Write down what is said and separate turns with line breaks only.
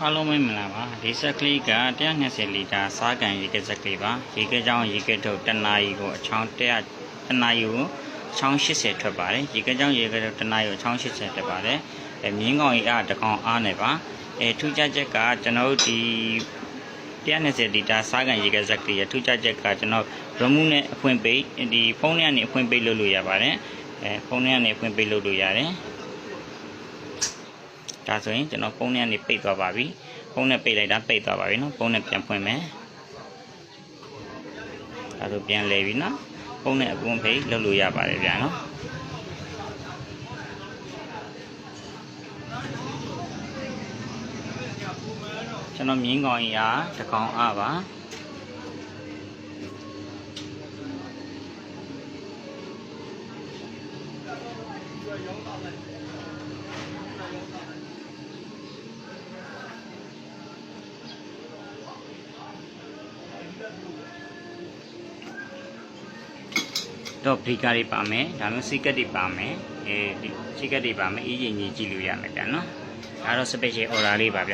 အားလုံးပဲမလားပါဒီဆက်ကလေးက120လီတာစားကန်ရေကဲဆက်ကလေးပါရေကဲချောင်းရေကဲထုတ်တနာရီကိုအချောင်း100တနာရီကိုအချောင်း80ထွက်ပါတယ်ရေကဲချောင်းရေကဲထုတ်တနာရီကိုအချောင်း80ထွက်ပါတယ်မြင်းကောင်ကြီးအားတစ်ကောင်အားနေပါထူးခြားချက်ကကျွန်တော်တို့ဒီ120လီတာစားကန်ရေကဲဆက်ကလေးရထူးခြားချက်ကကျွန်တော်ရမူနဲ့အဖွင့်ပိတ်ဒီဖုန်းထဲကနေအဖွင့်ပိတ်လုပ်လို့ရပါတယ်ဖုန်းထဲကနေအဖွင့်ပိတ်လုပ်လို့ရတယ်ဒါဆိုရင်ကျွန်တော်ဖုန်းထဲကနေပိတ်သွားပါပြီဖုန်းနဲ့ပိတ်လိုက်တာပိတ်သွားပါပြီနော်ဖုန်းနဲ့ပြန်ဖွင့်မယ်ဒါဆိုပြန်လဲပြီနော်ဖုန်းနဲ့အပွင့်ဖိတ်လုပ်လို့ရပါတယ်ဗျာနော်ကျွန်တော်မြင်းကောင်ကြီးအားတစ်ကောင်အားပါတော့ပလီကာတွေပါမယ်ဒါမျိုးစီကတ်တွေပါမယ်စီကတ်တွေပါမယ်အီးရင်ကြီးကြည့်လို့ရမယ်ဗျာနော်ဒါတော့ special order လေးပါဗျ